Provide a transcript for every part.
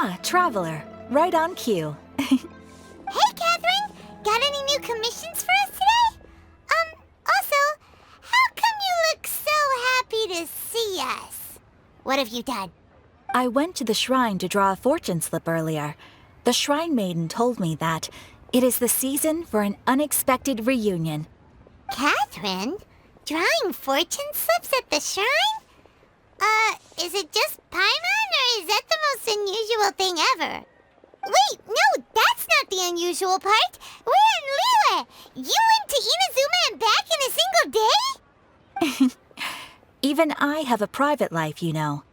Ah, Traveler. Right on cue. Hey, Catherine! Got any new commissions for us today? Also, how come you look so happy to see us? What have you done? I went to the shrine to draw a fortune slip earlier. The shrine maiden told me that it is the season for an unexpected reunion. Catherine? Drawing fortune slips at the shrine? Is it just Paimon, or is that the most unusual thing ever? Wait, no, that's not the unusual part. We're in Liyue. You went to Inazuma and back in a single day? Even I have a private life, you know.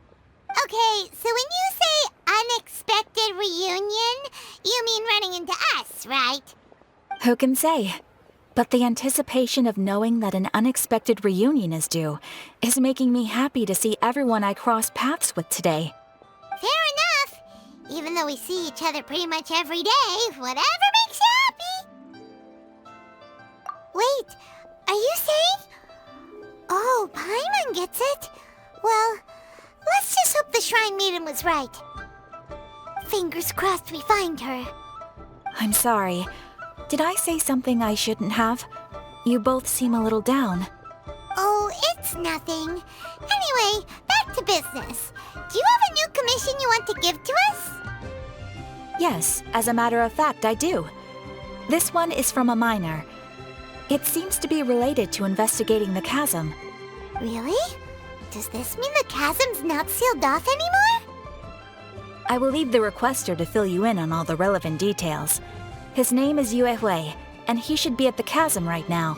Okay, so when you say unexpected reunion, you mean running into us, right? Who can say? But the anticipation of knowing that an unexpected reunion is due is making me happy to see everyone I cross paths with today. Fair enough. Even though we see each other pretty much every day, whatever makes you happy. Wait, are you saying? Oh, Paimon gets it. Well, let's just hope the Shrine Maiden was right. Fingers crossed we find her. I'm sorry. Did I say something I shouldn't have? You both seem a little down. Oh, it's nothing. Anyway, back to business. Do you have a new commission you want to give to us? Yes, as a matter of fact, I do. This one is from a miner. It seems to be related to investigating the chasm. Really? Does this mean the chasm's not sealed off anymore? I will leave the requester to fill you in on all the relevant details. His name is Yue, and he should be at the chasm right now.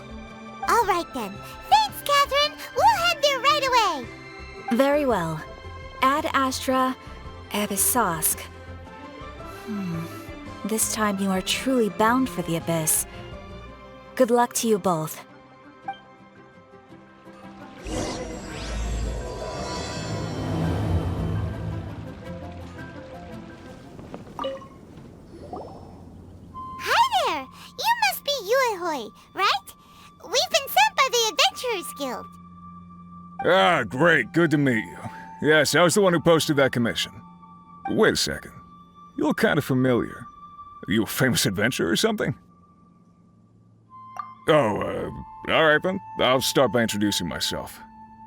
All right then. Thanks, Catherine. We'll head there right away. Very well. Ad Astra Abyssosque. This time you are truly bound for the abyss. Good luck to you both. Hi there. You must be Yue, right? We've been sent by the Adventurers Guild. Ah, great. Good to meet you. Yes, I was the one who posted that commission. Wait a second. You look kind of familiar. Are you a famous adventurer or something? Oh, alright then. I'll start by introducing myself.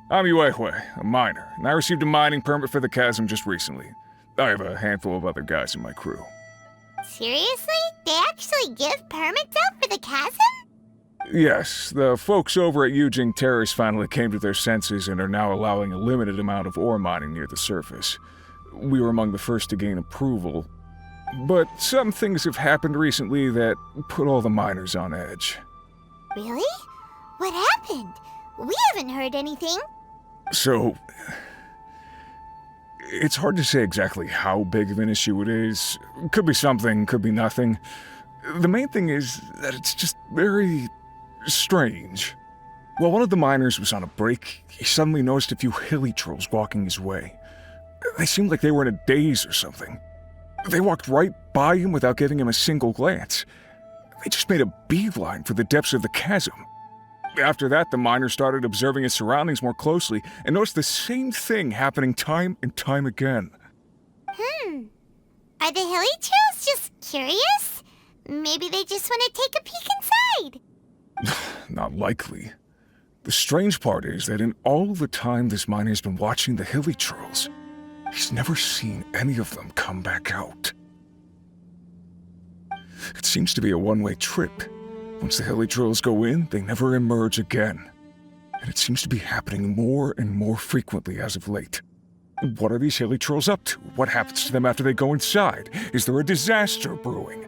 I'm Yue, a miner, and I received a mining permit for the chasm just recently. I have a handful of other guys in my crew. Seriously? They actually give permits out for the chasm? Yes, the folks over at Yujing Terrace finally came to their senses and are now allowing a limited amount of ore mining near the surface. We were among the first to gain approval, but some things have happened recently that put all the miners on edge. Really? What happened? We haven't heard anything. So, it's hard to say exactly how big of an issue it is. Could be something, could be nothing. The main thing is that it's just very strange. While one of the miners was on a break, he suddenly noticed a few hilly trolls walking his way. They seemed like they were in a daze or something. They walked right by him without giving him a single glance. They just made a beeline for the depths of the chasm. After that, the miner started observing his surroundings more closely and noticed the same thing happening time and time again. Are the hilly trolls just curious? Maybe they just want to take a peek inside. Not likely. The strange part is that in all the time this miner's been watching the hilly trolls, he's never seen any of them come back out. It seems to be a one-way trip. Once the hilly trolls go in, they never emerge again. And it seems to be happening more and more frequently as of late. What are these hilly trolls up to? What happens to them after they go inside? Is there a disaster brewing?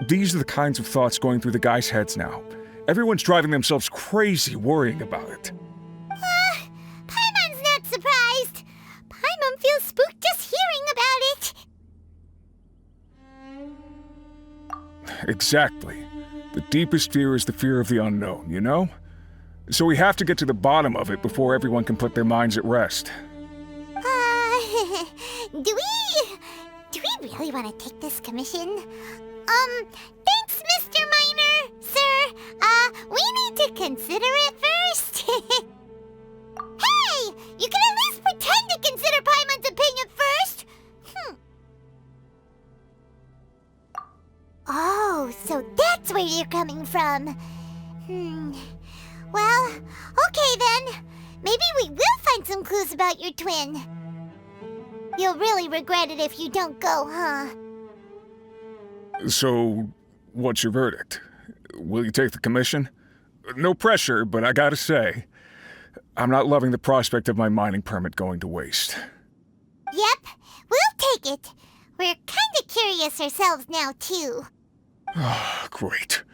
These are the kinds of thoughts going through the guys' heads now. Everyone's driving themselves crazy worrying about it. Paimon's not surprised. Paimon feels spooked just hearing about it. Exactly. The deepest fear is the fear of the unknown, you know? So we have to get to the bottom of it before everyone can put their minds at rest. Do we really want to take this commission? Thanks, Mr. Miner, sir. We need to consider it first. Hey, you can at least pretend to consider Paimon's opinion first. Well, okay then. Maybe we will find some clues about your twin. You'll really regret it if you don't go, huh? So, what's your verdict? Will you take the commission? No pressure, but I gotta say, I'm not loving the prospect of my mining permit going to waste. Yep, we'll take it. We're kinda curious ourselves now, too. Great.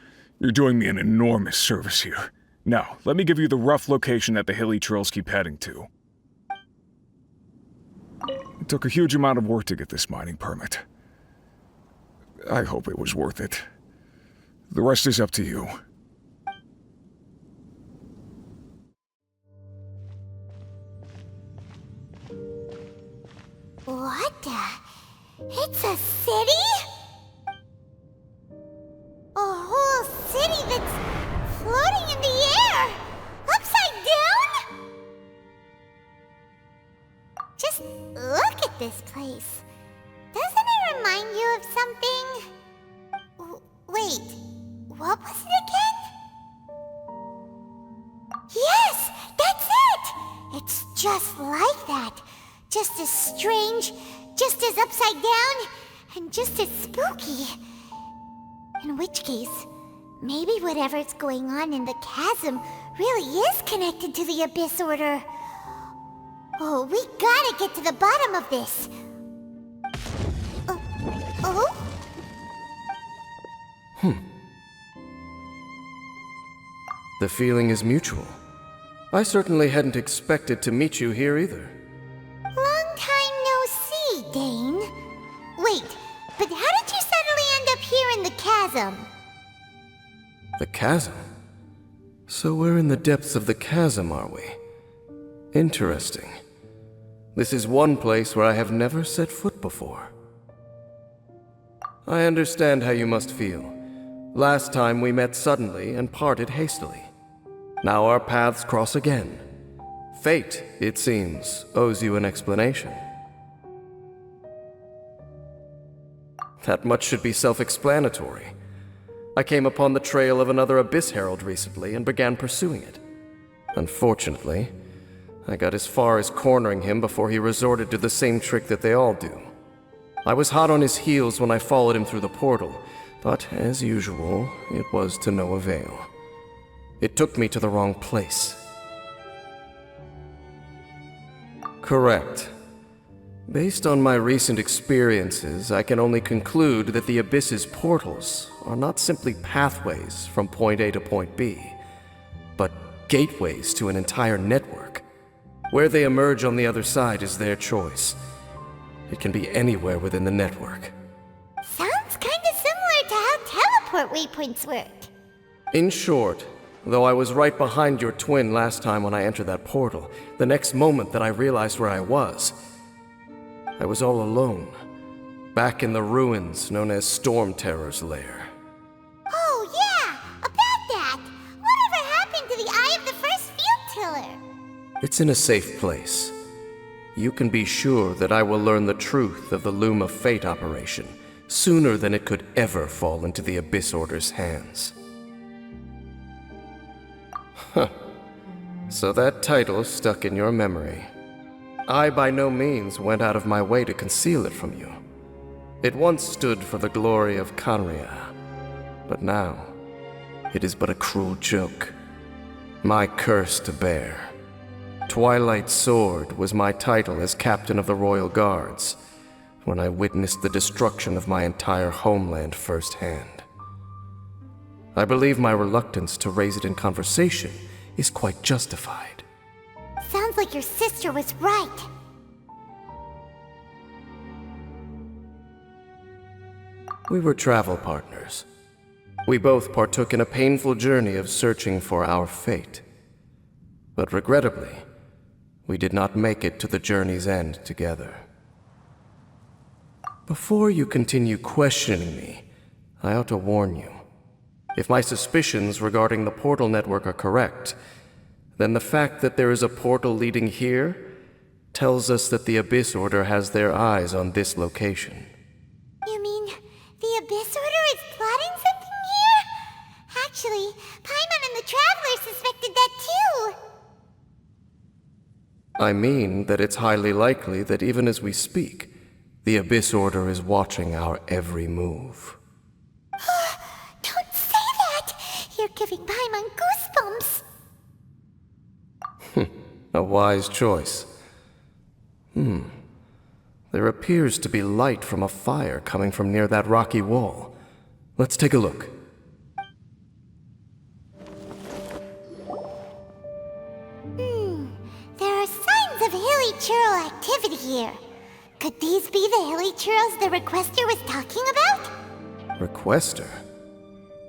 You're doing me an enormous service here. Now, let me give you the rough location that the hilly trails keep heading to. It took a huge amount of work to get this mining permit. I hope it was worth it. The rest is up to you. What the? It's a city? A whole city that's floating in the air! Upside down? Just look at this place. Doesn't it remind you of something? Wait, what was it again? Yes, that's it! It's just like that. Just as strange, just as upside down, and just as spooky. In which case, maybe whatever's going on in the chasm really is connected to the Abyss Order. Oh, we gotta get to the bottom of this. Oh? The feeling is mutual. I certainly hadn't expected to meet you here either. Long time no see, Dane. Wait, but how did you suddenly end up here in the chasm? The chasm? So we're in the depths of the chasm, are we? Interesting. This is one place where I have never set foot before. I understand how you must feel. Last time we met suddenly and parted hastily. Now our paths cross again. Fate, it seems, owes you an explanation. That much should be self-explanatory. I came upon the trail of another Abyss Herald recently and began pursuing it. Unfortunately, I got as far as cornering him before he resorted to the same trick that they all do. I was hot on his heels when I followed him through the portal, but as usual, it was to no avail. It took me to the wrong place. Correct. Based on my recent experiences, I can only conclude that the Abyss's portals are not simply pathways from point A to point B, but gateways to an entire network. Where they emerge on the other side is their choice. It can be anywhere within the network. Sounds kinda similar to how teleport waypoints work. In short, though I was right behind your twin last time when I entered that portal, the next moment that I realized where I was all alone, back in the ruins known as Storm Terror's lair. Oh yeah, about that! Whatever happened to the Eye of the First Field Tiller? It's in a safe place. You can be sure that I will learn the truth of the Loom of Fate operation sooner than it could ever fall into the Abyss Order's hands. Huh. So that title stuck in your memory. I by no means went out of my way to conceal it from you. It once stood for the glory of Kanria, but now it is but a cruel joke. My curse to bear. Twilight Sword was my title as captain of the Royal Guards when I witnessed the destruction of my entire homeland firsthand. I believe my reluctance to raise it in conversation is quite justified. Sounds like your sister was right. We were travel partners. We both partook in a painful journey of searching for our fate. But regrettably, we did not make it to the journey's end together. Before you continue questioning me, I ought to warn you. If my suspicions regarding the portal network are correct, then the fact that there is a portal leading here tells us that the Abyss Order has their eyes on this location. You mean the Abyss Order is plotting something here? Actually, I mean that it's highly likely that even as we speak, the Abyss Order is watching our every move. Don't say that! You're giving Paimon goosebumps! A wise choice. There appears to be light from a fire coming from near that rocky wall. Let's take a look. There are signs of hilly churl activity here. Could these be the hilly churls the Requester was talking about? Requester?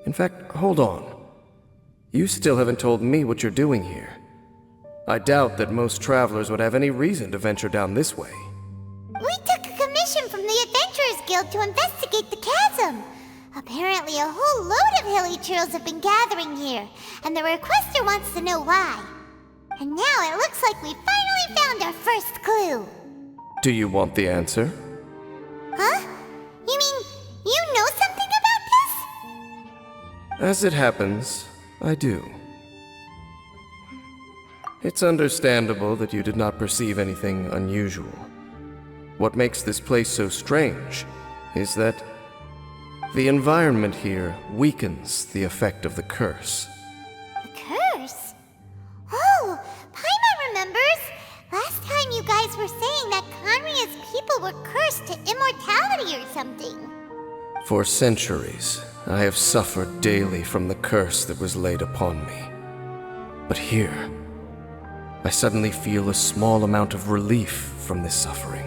In fact, hold on. You still haven't told me what you're doing here. I doubt that most travelers would have any reason to venture down this way. We took a commission from the Adventurers Guild to investigate the chasm. Apparently a whole load of hilly churls have been gathering here, and the Requester wants to know why. And now it looks like we finally found our first clue. Do you want the answer? Huh? You mean you know something about this? As it happens, I do. It's understandable that you did not perceive anything unusual. What makes this place so strange is that the environment here weakens the effect of the curse. The curse? Oh, Paimon remembers! Last time you guys were saying that Conria's people were cursed to immortality or something. For centuries, I have suffered daily from the curse that was laid upon me. But here, I suddenly feel a small amount of relief from this suffering.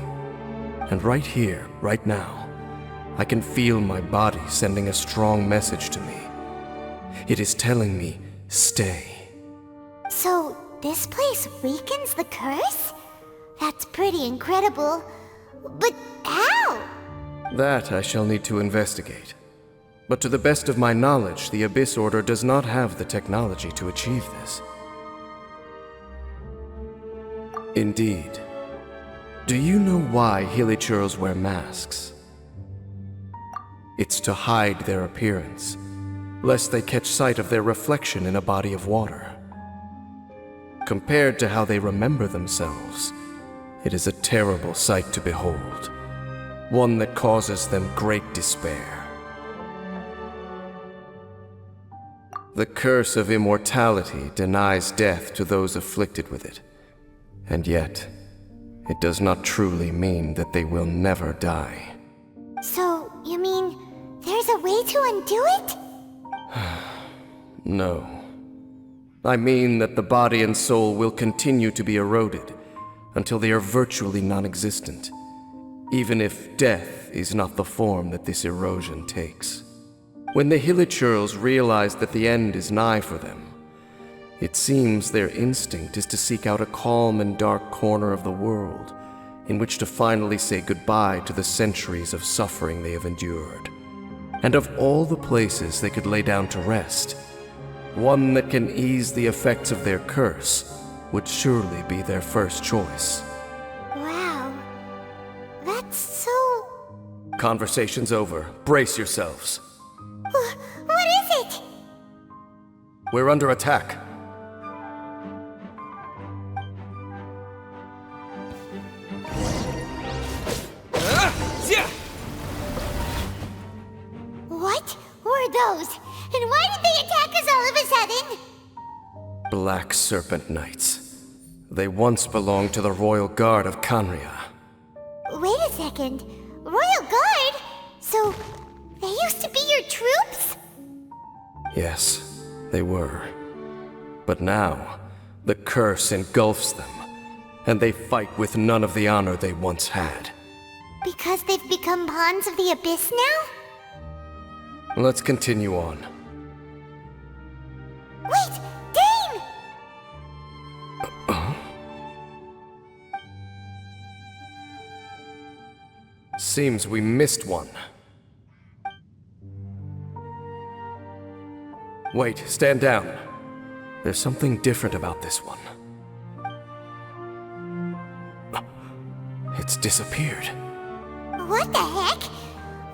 And right here, right now, I can feel my body sending a strong message to me. It is telling me, stay. So, this place weakens the curse? That's pretty incredible. But how? That I shall need to investigate. But to the best of my knowledge, the Abyss Order does not have the technology to achieve this. Indeed. Do you know why Hilichurls wear masks? It's to hide their appearance, lest they catch sight of their reflection in a body of water. Compared to how they remember themselves, it is a terrible sight to behold, one that causes them great despair. The curse of immortality denies death to those afflicted with it, and yet, it does not truly mean that they will never die. So, you mean there's a way to undo it? No. I mean that the body and soul will continue to be eroded until they are virtually non-existent, even if death is not the form that this erosion takes. When the Hilichurls realize that the end is nigh for them, it seems their instinct is to seek out a calm and dark corner of the world in which to finally say goodbye to the centuries of suffering they have endured. And of all the places they could lay down to rest, one that can ease the effects of their curse would surely be their first choice. Wow. That's so... Conversation's over. Brace yourselves. What is it? We're under attack. What were those? And why did they attack us all of a sudden? Black Serpent Knights. They once belonged to the Royal Guard of Conria. Wait a second. Royal Guard? So, they used to be your troops? Yes, they were. But now, the curse engulfs them, and they fight with none of the honor they once had. Because they've become pawns of the Abyss now? Let's continue on. Wait! Dane! Seems we missed one. Wait, stand down. There's something different about this one. It's disappeared. What the heck?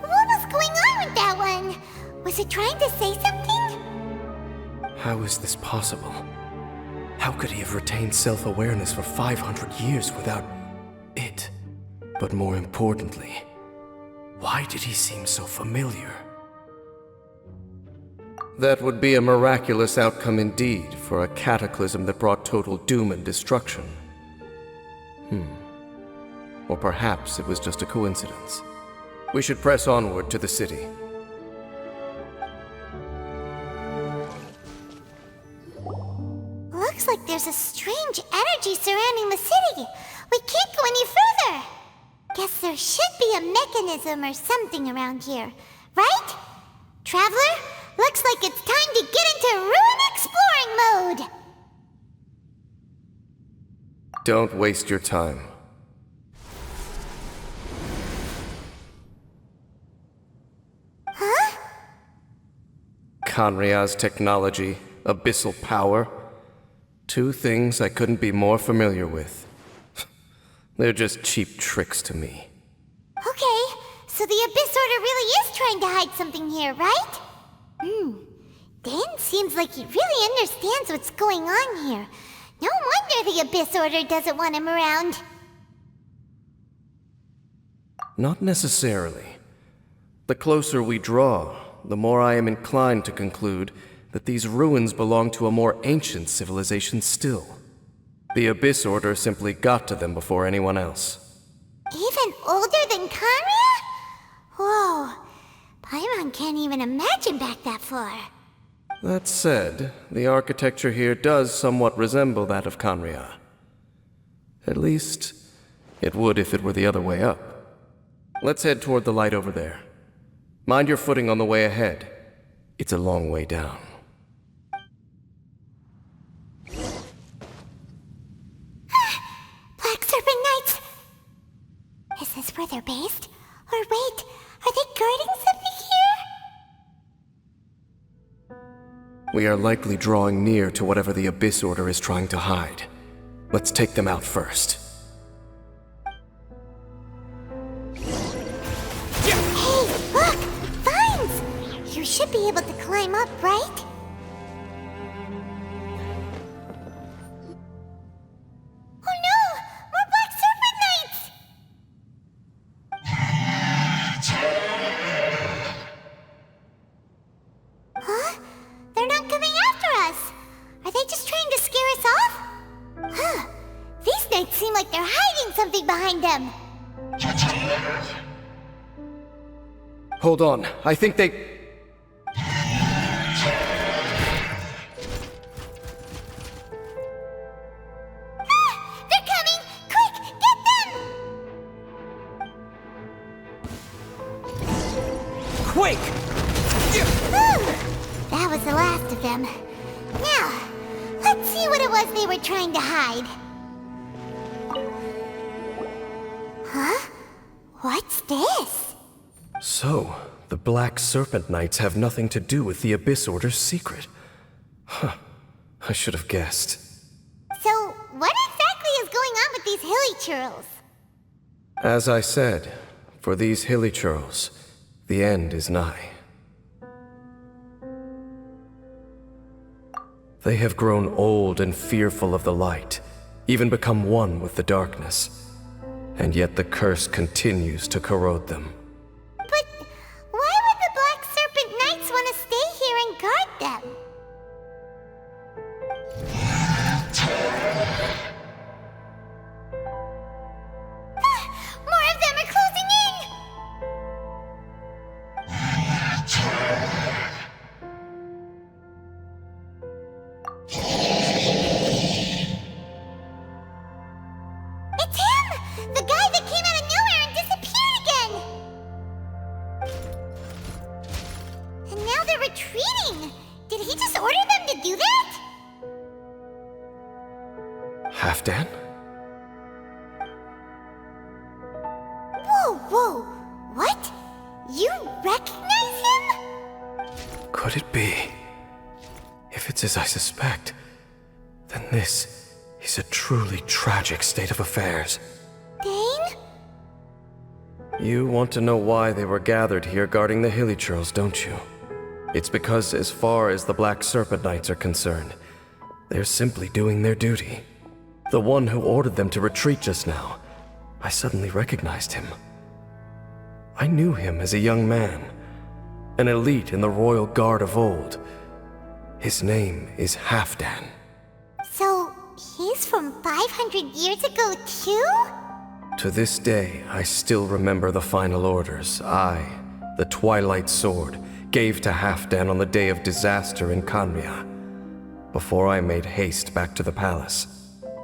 What was going on with that one? Was it trying to say something? How is this possible? How could he have retained self-awareness for 500 years without it? But more importantly, why did he seem so familiar? That would be a miraculous outcome indeed for a cataclysm that brought total doom and destruction. Or perhaps it was just a coincidence. We should press onward to the city. Looks like there's a strange energy surrounding the city. We can't go any further. Guess there should be a mechanism or something around here, right? Traveler, looks like it's time to get into ruin exploring mode. Don't waste your time. Huh? Kanria's technology, abyssal power. Two things I couldn't be more familiar with. They're just cheap tricks to me. Okay, so the Abyss Order really is trying to hide something here, right? Dan seems like he really understands what's going on here. No wonder the Abyss Order doesn't want him around. Not necessarily. The closer we draw, the more I am inclined to conclude that these ruins belong to a more ancient civilization still. The Abyss Order simply got to them before anyone else. Even older than Kanria? Whoa, Paimon can't even imagine back that far. That said, the architecture here does somewhat resemble that of Kanria. At least, it would if it were the other way up. Let's head toward the light over there. Mind your footing on the way ahead. It's a long way down. Black Serpent Knights! Is this where they're based? Or wait, are they guarding something here? We are likely drawing near to whatever the Abyss Order is trying to hide. Let's take them out first. Hey, look! Vines! You should be able to climb up, right? Oh no! More Black Serpent Knights! Huh? They're not coming after us! Are they just trying to scare us off? Huh. These knights seem like they're hiding something behind them. Hold on, I think they... They're coming! Quick, get them! Quick! Whew. That was the last of them. Now, let's see what it was they were trying to hide. Huh? What's this? So, the Black Serpent Knights have nothing to do with the Abyss Order's secret. Huh. I should have guessed. So, what exactly is going on with these hilly churls? As I said, for these hilly churls, the end is nigh. They have grown old and fearful of the light, even become one with the darkness. And yet the curse continues to corrode them. But why would the Black Serpent Knights want to stay here and guard them? More of them are closing in! It's him! The guy that came out of nowhere and disappeared again! And now they're retreating! Did he just order them to do that? Halfdan? Whoa, whoa! What? You recognize him? Could it be? If it's as I suspect, then this is a truly tragic state of affairs. Dane? You want to know why they were gathered here guarding the hilly churls, don't you? It's because as far as the Black Serpent Knights are concerned, They're simply doing their duty. The one who ordered them to retreat just now, I suddenly recognized him. I knew him as a young man, an elite in the royal guard of old. His name is Halfdan. So, he's from 500 years ago too? To this day, I still remember the final orders I, the Twilight Sword, gave to Halfdan on the day of disaster in Khaenri'ah, before I made haste back to the palace.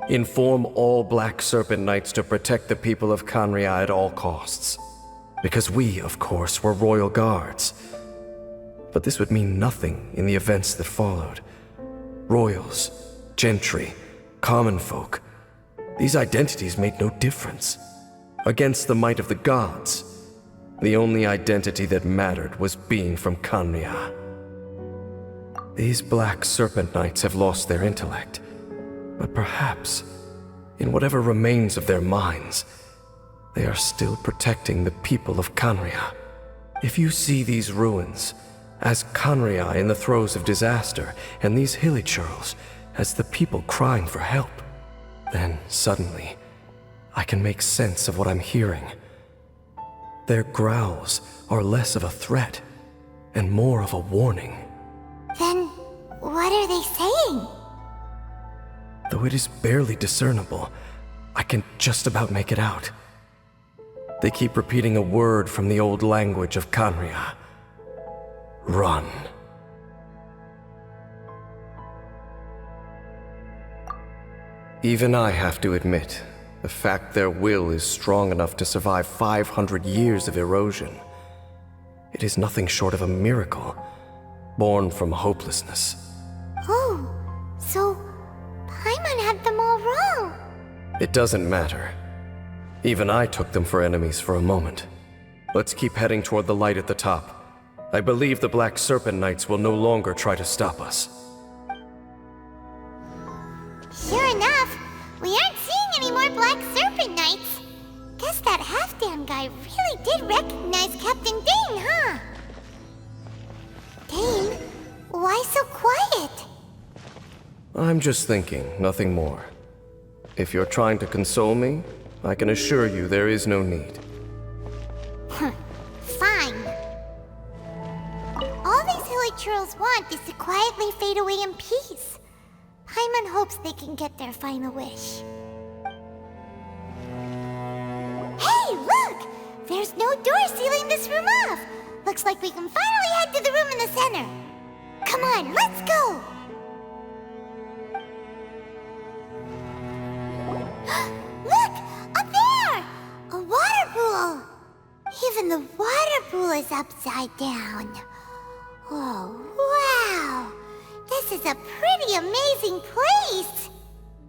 Inform all Black Serpent Knights to protect the people of Khaenri'ah at all costs. Because we, of course, were royal guards. But this would mean nothing in the events that followed. Royals, gentry, common folk, these identities made no difference. Against the might of the gods, the only identity that mattered was being from Khaenri'ah. These Black Serpent Knights have lost their intellect, but perhaps, in whatever remains of their minds, they are still protecting the people of Khaenri'ah. If you see these ruins as Khaenri'ah in the throes of disaster, and these hilichurls as the people crying for help, then suddenly I can make sense of what I'm hearing. Their growls are less of a threat and more of a warning. Then, what are they saying? Though it is barely discernible, I can just about make it out. They keep repeating a word from the old language of Khaenri'ah. Run. Even I have to admit, the fact their will is strong enough to survive 500 years of erosion. It is nothing short of a miracle, born from hopelessness. Oh, so Paimon had them all wrong. It doesn't matter. Even I took them for enemies for a moment. Let's keep heading toward the light at the top. I believe the Black Serpent Knights will no longer try to stop us. Sure enough, we aren't seeing any more Black Serpent Knights. Guess that Halfdan guy really did recognize Captain Dane, huh? Dane, why so quiet? I'm just thinking, nothing more. If you're trying to console me, I can assure you there is no need. Fine. All these hilichurls want is to quietly fade away in peace. Paimon hopes they can get their final wish. Hey, look! There's no door sealing this room off! Looks like we can finally head to the room in the center. Come on, let's go! Look! Up there! A water pool! Even the water pool is upside down. Oh, wow! This is a pretty amazing place!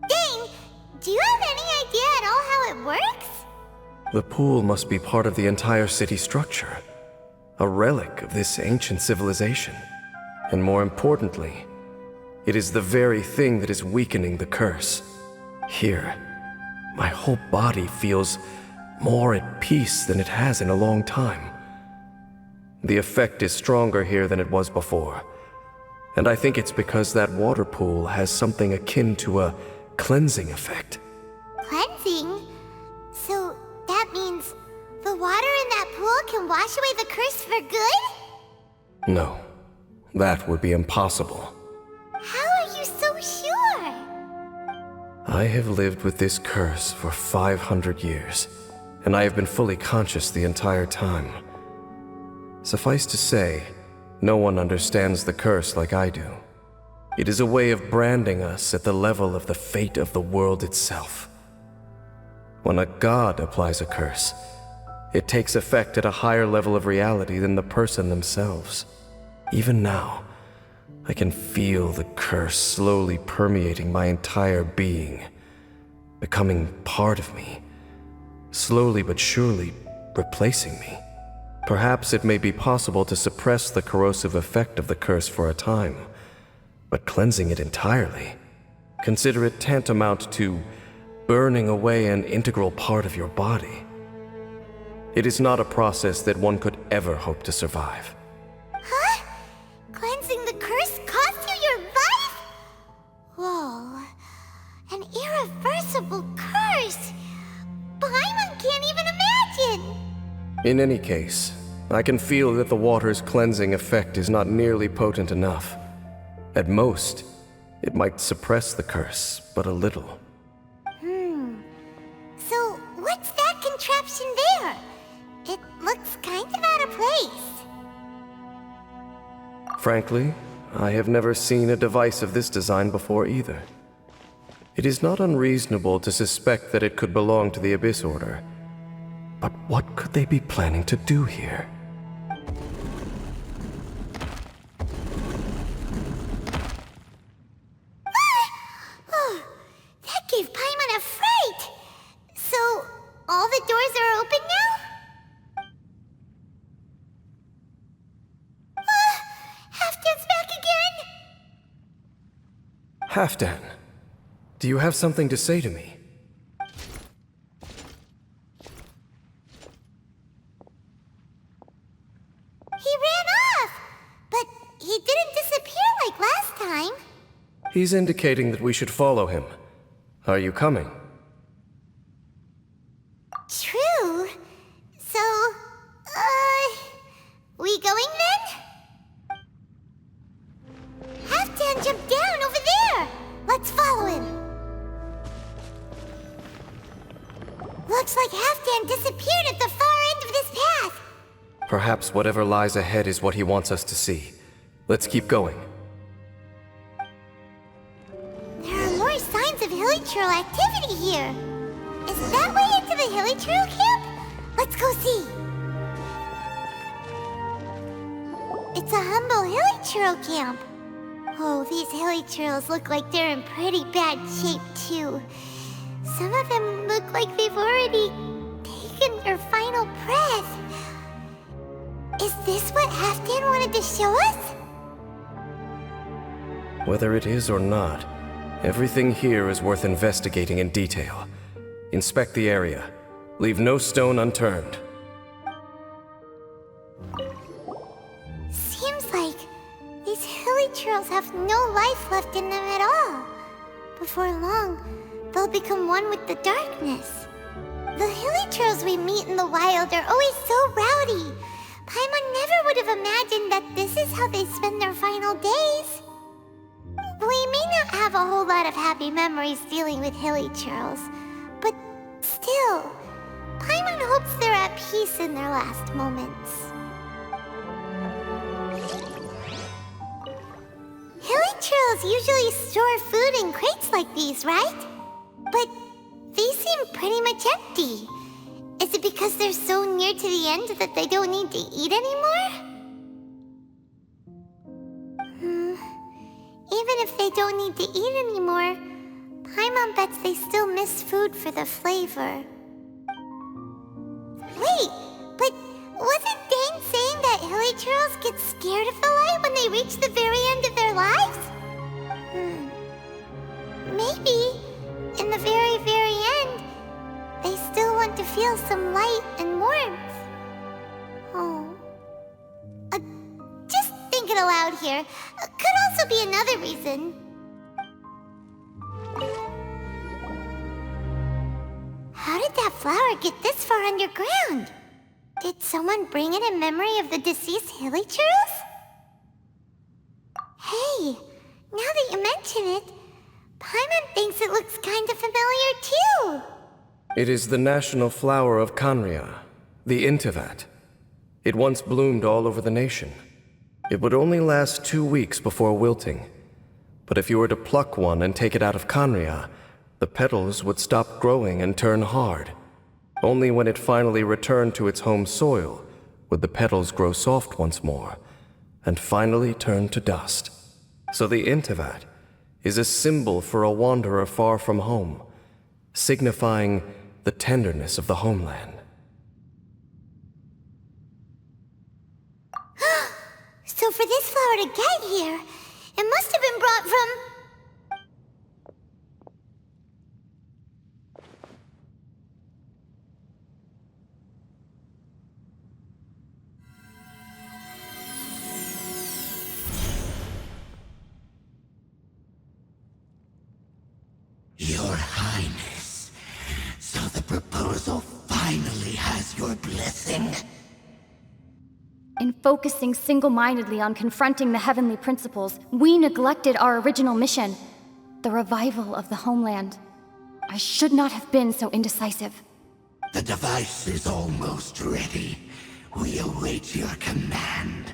Dane, do you have any idea at all how it works? The pool must be part of the entire city structure. A relic of this ancient civilization. And more importantly, it is the very thing that is weakening the curse. Here, my whole body feels more at peace than it has in a long time. The effect is stronger here than it was before. And I think it's because that water pool has something akin to a cleansing effect. Cleansing? So that means the water in that pool can wash away the curse for good? No, that would be impossible. How are you so sure? I have lived with this curse for 500 years, and I have been fully conscious the entire time. Suffice to say, no one understands the curse like I do. It is a way of branding us at the level of the fate of the world itself. When a god applies a curse, it takes effect at a higher level of reality than the person themselves. Even now, I can feel the curse slowly permeating my entire being, becoming part of me, slowly but surely replacing me. Perhaps it may be possible to suppress the corrosive effect of the curse for a time, but cleansing it entirely, consider it tantamount to burning away an integral part of your body. It is not a process that one could ever hope to survive. Huh? Cleansing the curse cost you your life? Whoa. In any case, I can feel that the water's cleansing effect is not nearly potent enough. At most, it might suppress the curse, but a little. So, what's that contraption there? It looks kind of out of place. Frankly, I have never seen a device of this design before either. It is not unreasonable to suspect that it could belong to the Abyss Order. But what could they be planning to do here? Oh, that gave Paimon a fright! So, all the doors are open now? Halfdan's back again! Halfdan, do you have something to say to me? He ran off! But he didn't disappear like last time. He's indicating that we should follow him. Are you coming? True. So, we going then? Halfdan jumped down over there! Let's follow him. Looks like Halfdan disappeared at the far end of this path. Perhaps whatever lies ahead is what he wants us to see. Let's keep going. There are more signs of Hilichurl activity here. Is that way into the Hilichurl camp? Let's go see. It's a humble Hilichurl camp. Oh, these Hilichurls look like they're in pretty bad shape too. Some of them look like they've already taken their final breath. Is this what Halfdan wanted to show us? Whether it is or not, everything here is worth investigating in detail. Inspect the area. Leave no stone unturned. Seems like these Hilichurls have no life left in them at all. Before long, they'll become one with the darkness. The Hilichurls we meet in the wild are always so rowdy. Paimon never would have imagined that this is how they spend their final days. We may not have a whole lot of happy memories dealing with Hilichurls, but still, Paimon hopes they're at peace in their last moments. Hilichurls usually store food in crates like these, right? But these seem pretty much empty. Is it because they're so near to the end that they don't need to eat anymore? Even if they don't need to eat anymore, Paimon bets they still miss food for the flavor. Wait, but wasn't Dane saying that Hilichurls get scared of the light when they reach the very end of their lives? Maybe, in the very, very end, they still want to feel some light and warmth. Oh. Just thinking aloud here. Could also be another reason. How did that flower get this far underground? Did someone bring it in memory of the deceased Hilichurls? Hey, now that you mention it, Paimon thinks it looks kind of familiar too. It is the national flower of Khaenri'ah, the Intivat. It once bloomed all over the nation. It would only last 2 weeks before wilting. But if you were to pluck one and take it out of Khaenri'ah, the petals would stop growing and turn hard. Only when it finally returned to its home soil would the petals grow soft once more, and finally turn to dust. So the Intivat is a symbol for a wanderer far from home, signifying the tenderness of the homeland. So for this flower to get here, it must have been brought from... Your Highness, so the proposal finally finally has your blessing. In focusing single-mindedly on confronting the heavenly principles, we neglected our original mission, the revival of the homeland. I should not have been so indecisive. The device is almost ready. We await your command.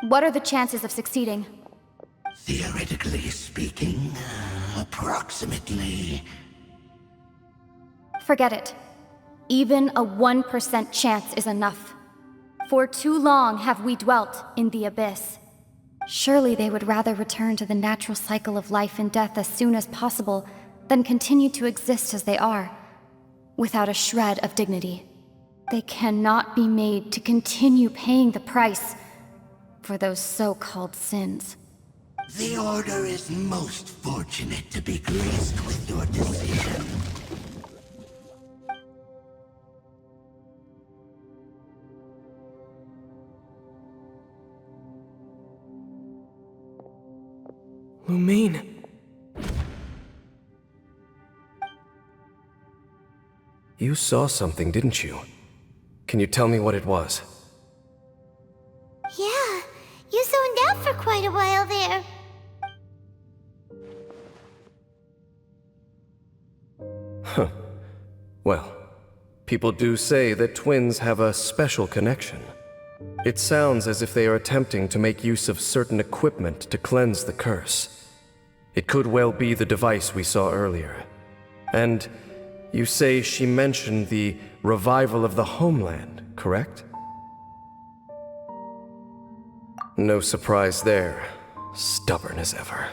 What are the chances of succeeding? Theoretically speaking, approximately. Forget it. Even a 1% chance is enough. For too long have we dwelt in the abyss. Surely they would rather return to the natural cycle of life and death as soon as possible than continue to exist as they are, without a shred of dignity. They cannot be made to continue paying the price for those so-called sins. The Order is most fortunate to be graced with your decision. Lumine. You saw something, didn't you? Can you tell me what it was? Yeah, you zoned out for quite a while there. Huh. Well, people do say that twins have a special connection. It sounds as if they are attempting to make use of certain equipment to cleanse the curse. It could well be the device we saw earlier. And you say she mentioned the revival of the homeland, correct? No surprise there. Stubborn as ever.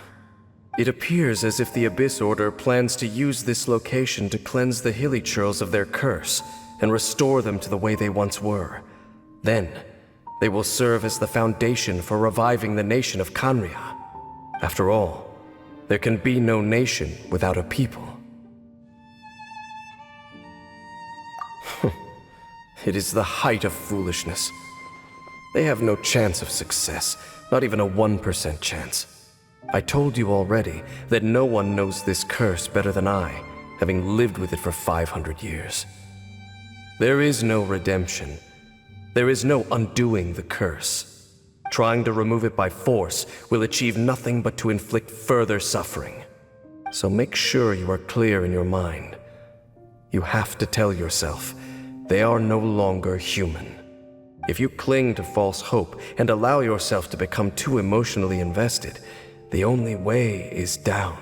It appears as if the Abyss Order plans to use this location to cleanse the hilly churls of their curse and restore them to the way they once were. Then, they will serve as the foundation for reviving the nation of Khaenri'ah. After all, there can be no nation without a people. It is the height of foolishness. They have no chance of success, not even a 1% chance. I told you already that no one knows this curse better than I, having lived with it for 500 years. There is no redemption. There is no undoing the curse. Trying to remove it by force will achieve nothing but to inflict further suffering. So make sure you are clear in your mind. You have to tell yourself, they are no longer human. If you cling to false hope and allow yourself to become too emotionally invested, the only way is down.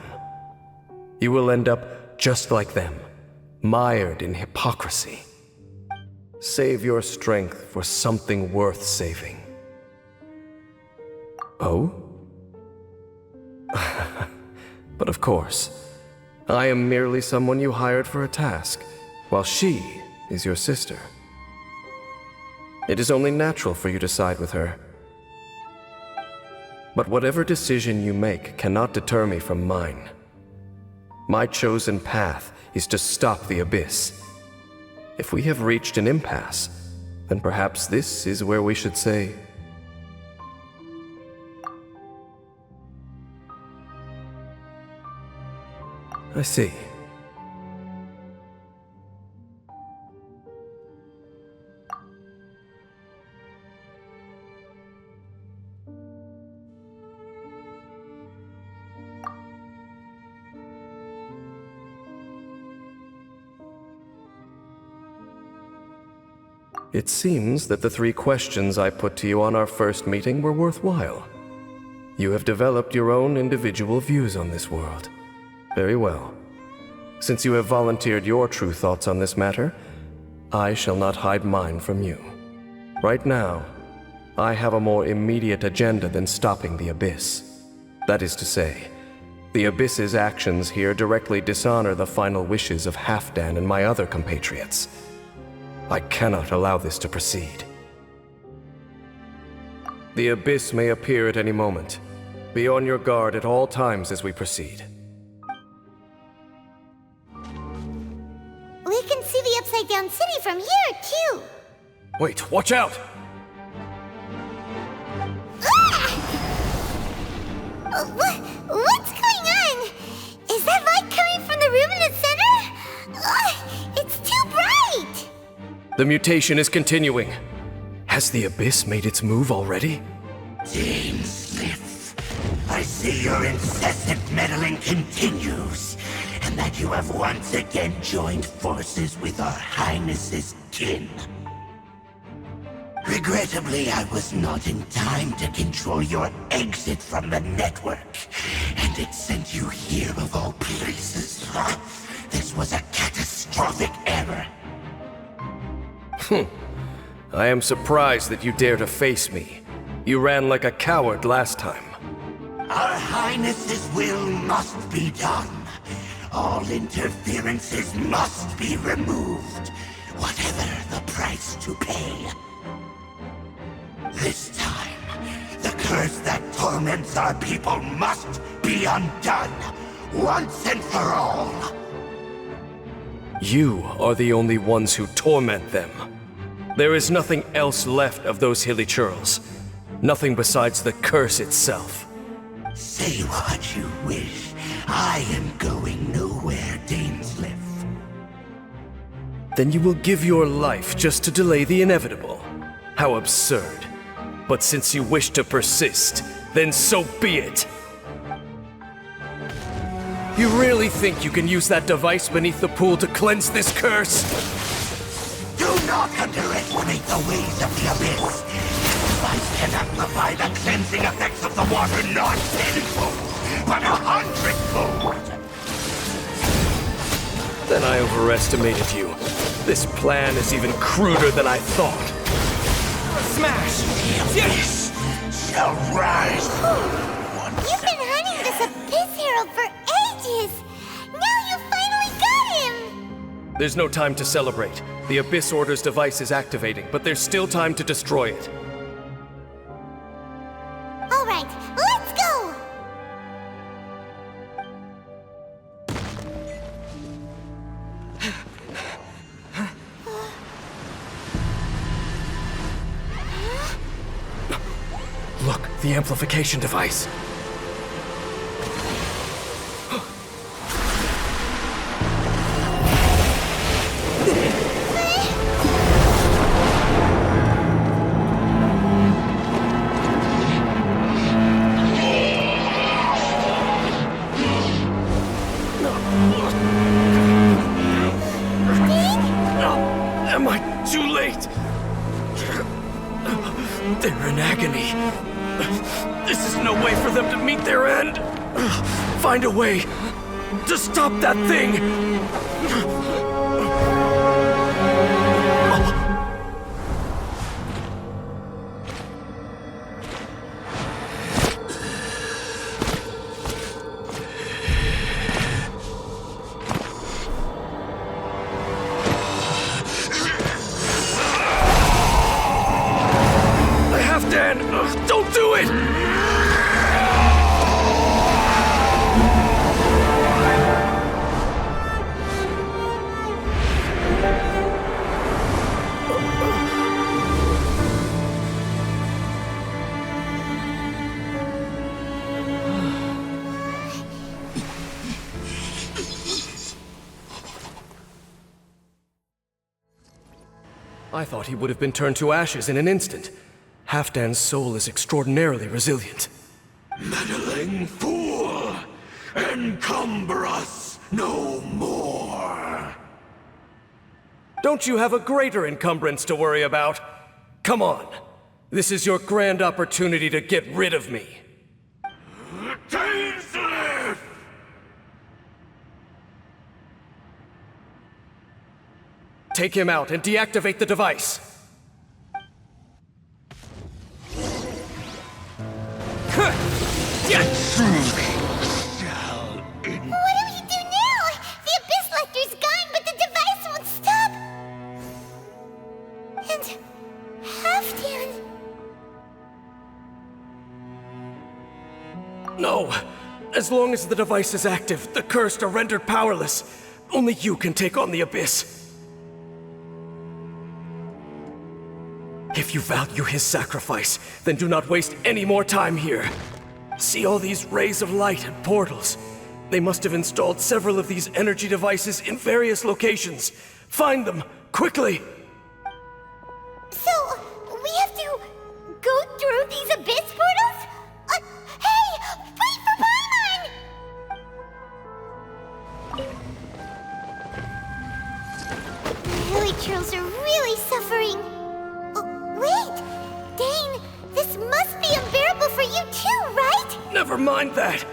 You will end up just like them, mired in hypocrisy. Save your strength for something worth saving. Oh? But of course, I am merely someone you hired for a task, while she is your sister. It is only natural for you to side with her. But whatever decision you make cannot deter me from mine. My chosen path is to stop the Abyss. If we have reached an impasse, then perhaps this is where we should say... I see. It seems that the 3 questions I put to you on our first meeting were worthwhile. You have developed your own individual views on this world. Very well. Since you have volunteered your true thoughts on this matter, I shall not hide mine from you. Right now, I have a more immediate agenda than stopping the Abyss. That is to say, the Abyss's actions here directly dishonor the final wishes of Halfdan and my other compatriots. I cannot allow this to proceed. The Abyss may appear at any moment. Be on your guard at all times as we proceed. We can see the Upside Down City from here, too. Wait, watch out! What's going on? Is that light coming from the room in the center? It's too bright! The mutation is continuing. Has the Abyss made its move already? Dainsliff, I see your incessant meddling continues, and that you have once again joined forces with our Highness's kin. Regrettably, I was not in time to control your exit from the network, and it sent you here of all places. This was a catastrophic error. I am surprised that you dare to face me. You ran like a coward last time. Our Highness's will must be done. All interferences must be removed, whatever the price to pay. This time, the curse that torments our people must be undone, once and for all. You are the only ones who torment them. There is nothing else left of those hilly churls. Nothing besides the curse itself. Say what you wish. I am going nowhere, Dainsliff. Then you will give your life just to delay the inevitable. How absurd. But since you wish to persist, then so be it. You really think you can use that device beneath the pool to cleanse this curse? Do not underestimate the ways of the Abyss. This device can amplify the cleansing effects of the water not tenfold, but 100-fold. Then I overestimated you. This plan is even cruder than I thought. Smash! The Abyss shall rise. You've been hunting this Abyss hero for ages! Now you finally got him! There's no time to celebrate. The Abyss Order's device is activating, but there's still time to destroy it. Alright, let's go! Look, the amplification device. Am I too late? They're in agony. This is no way for them to meet their end. Find a way to stop that thing. Dan, don't do it! I thought he would have been turned to ashes in an instant. Halfdan's soul is extraordinarily resilient. Meddling fool! Encumber us no more! Don't you have a greater encumbrance to worry about? Come on. This is your grand opportunity to get rid of me. Dainsliff! Take him out and deactivate the device. What do we do now? The Abyss Lecter's gone, but the device won't stop! And... Halfdan... No. As long as the device is active, the cursed are rendered powerless. Only you can take on the Abyss. If you value his sacrifice, then do not waste any more time here. See all these rays of light and portals? They must have installed several of these energy devices in various locations. Find them, quickly! So, we have to go through these abyss portals? Hey! Wait for Paimon! The hilichurls are really suffering. Wait! Dane, this must be unbearable for you too, right? Never mind that.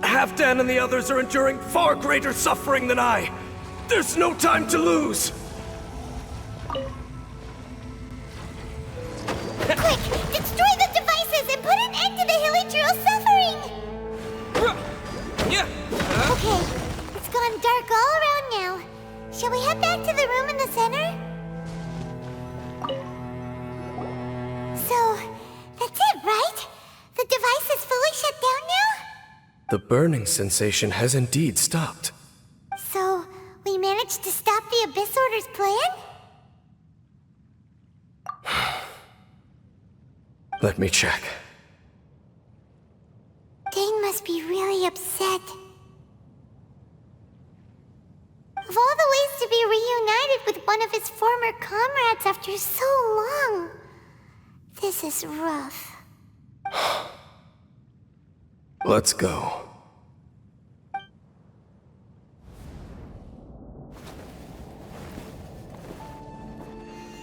Halfdan and the others are enduring far greater suffering than I. There's no time to lose. Quick! Destroy the devices and put an end to the hilichurl suffering! Okay, it's gone dark all around now. Shall we head back to the room in the center? So, that's it, right? The device is fully shut down now? The burning sensation has indeed stopped. So, we managed to stop the Abyss Order's plan? Let me check. Dane must be really upset. Of all the ways to be reunited with one of his former comrades after so long, this is rough. Let's go.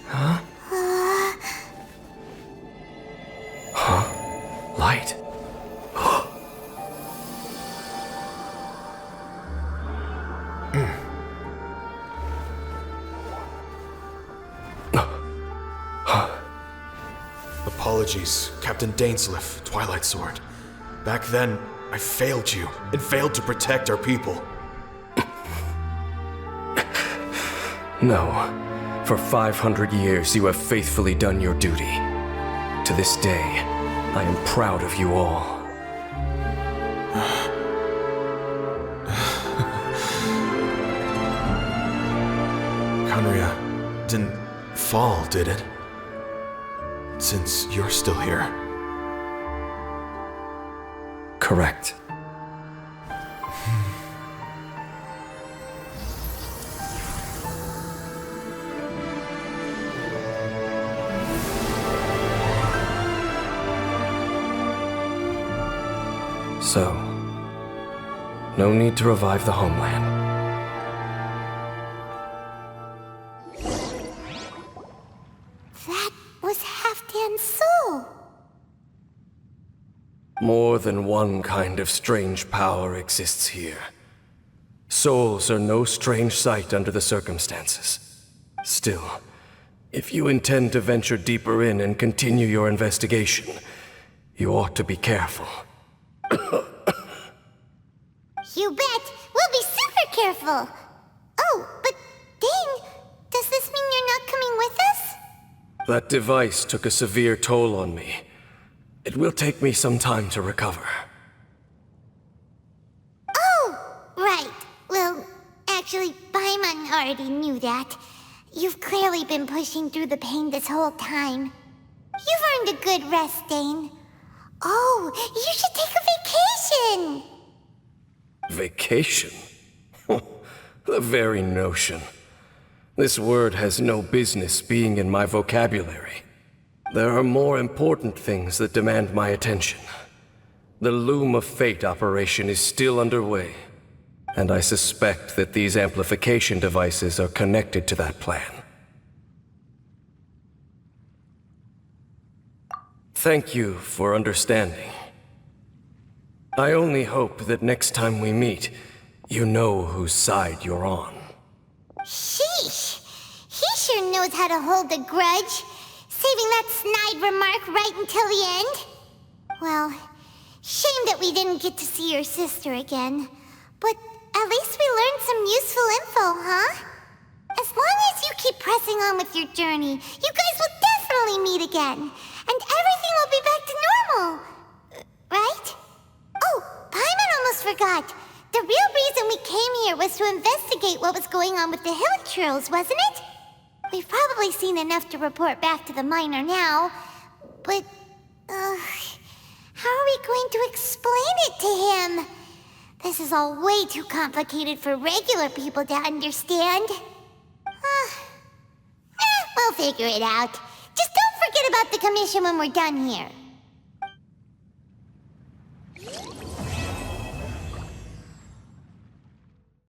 Huh? Light. Apologies, Captain Dainsleif, Twilight Sword. Back then, I failed you, and failed to protect our people. No. For 500 years, you have faithfully done your duty. To this day, I am proud of you all. Conria didn't fall, did it? Since you're still here. Correct. So, no need to revive the homeland. That was Halfdan's soul. More than one kind of strange power exists here. Souls are no strange sight under the circumstances. Still, if you intend to venture deeper in and continue your investigation, you ought to be careful. You bet! We'll be super careful! Oh, but Dane, does this mean you're not coming with us? That device took a severe toll on me. It will take me some time to recover. Oh, right. Well, actually, Paimon already knew that. You've clearly been pushing through the pain this whole time. You've earned a good rest, Dane. Oh, you should take a vacation! Vacation? The very notion. This word has no business being in my vocabulary. There are more important things that demand my attention. The Loom of Fate operation is still underway, and I suspect that these amplification devices are connected to that plan. Thank you for understanding. I only hope that next time we meet, you know whose side you're on. Sheesh! He sure knows how to hold a grudge, saving that snide remark right until the end. Well, shame that we didn't get to see your sister again. But at least we learned some useful info, huh? As long as you keep pressing on with your journey, you guys will definitely meet again. And everything will be back to normal. Right? Oh, Paimon almost forgot. The real reason we came here was to investigate what was going on with the hilichurls, wasn't it? We've probably seen enough to report back to the miner now. But, how are we going to explain it to him? This is all way too complicated for regular people to understand. We'll figure it out. Just don't forget about the commission when we're done here.